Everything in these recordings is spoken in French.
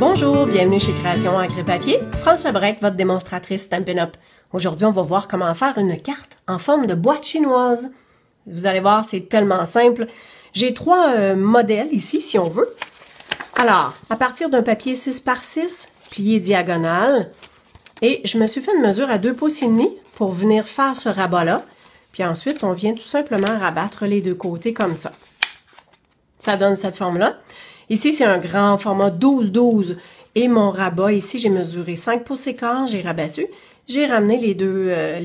Bonjour, bienvenue chez Création Encre et Papier. François Brec, votre démonstratrice Stampin' Up. Aujourd'hui, on va voir comment faire une carte en forme de boîte chinoise. Vous allez voir, c'est tellement simple. J'ai trois modèles ici, si on veut. Alors, à partir d'un papier 6 par 6, plié diagonal, et je me suis fait une mesure à 2,5 pouces pour venir faire ce rabat-là. Puis ensuite, on vient tout simplement rabattre les deux côtés comme ça. Ça donne cette forme-là. Ici, c'est un grand format 12-12 et mon rabat, ici, j'ai mesuré 5 pouces et quart, j'ai rabattu. J'ai ramené les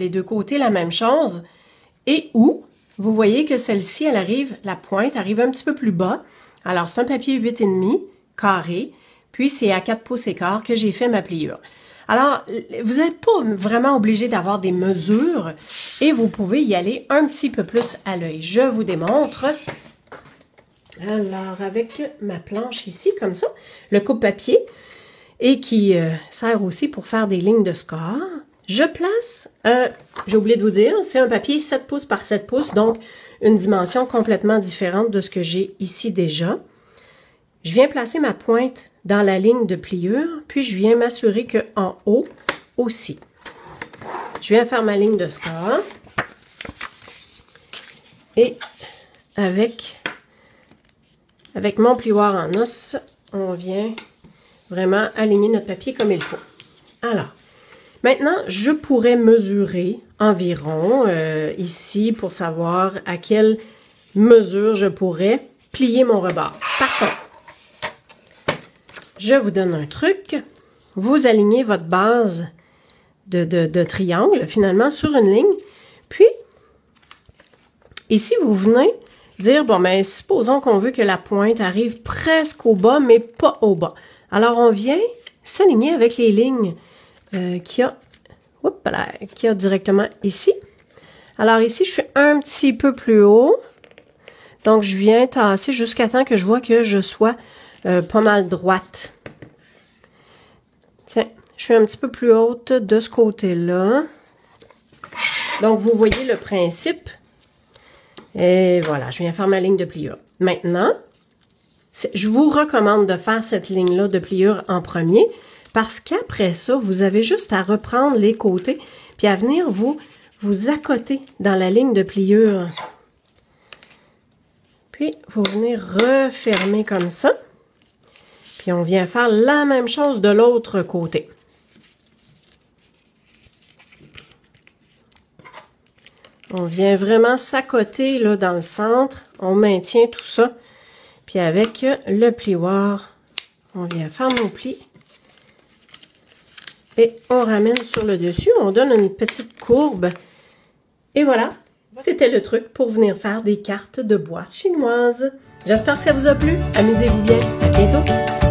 deux côtés la même chose. Et où, vous voyez que celle-ci, elle arrive, la pointe arrive un petit peu plus bas. Alors, c'est un papier 8,5 carré, puis c'est à 4 pouces et quart que j'ai fait ma pliure. Alors, vous n'êtes pas vraiment obligé d'avoir des mesures et vous pouvez y aller un petit peu plus à l'œil. Je vous démontre. Alors, avec ma planche ici, comme ça, le coupe-papier, et qui sert aussi pour faire des lignes de score, je place, j'ai oublié de vous dire, c'est un papier 7 pouces par 7 pouces, donc une dimension complètement différente de ce que j'ai ici déjà. Je viens placer ma pointe dans la ligne de pliure, puis je viens m'assurer qu'en haut aussi. Je viens faire ma ligne de score, et avec mon plioir en os, on vient vraiment aligner notre papier comme il faut. Alors, maintenant, je pourrais mesurer environ ici pour savoir à quelle mesure je pourrais plier mon rebord. Par contre, je vous donne un truc. Vous alignez votre base de triangle, finalement, sur une ligne. Puis, ici, vous venez dire, bon, mais supposons qu'on veut que la pointe arrive presque au bas, mais pas au bas. Alors, on vient s'aligner avec les lignes qu'il y a directement ici. Alors, ici, je suis un petit peu plus haut. Donc, je viens tasser jusqu'à temps que je vois que je sois pas mal droite. Tiens, je suis un petit peu plus haute de ce côté-là. Donc, vous voyez le principe. Et voilà, je viens faire ma ligne de pliure. Maintenant, je vous recommande de faire cette ligne-là de pliure en premier parce qu'après ça, vous avez juste à reprendre les côtés puis à venir vous accoter dans la ligne de pliure. Puis, vous venez refermer comme ça. Puis, on vient faire la même chose de l'autre côté. On vient vraiment s'accoter là dans le centre. On maintient tout ça. Puis avec le plioir, on vient faire nos plis. Et on ramène sur le dessus. On donne une petite courbe. Et voilà, c'était le truc pour venir faire des cartes de boîte chinoise. J'espère que ça vous a plu. Amusez-vous bien. À bientôt.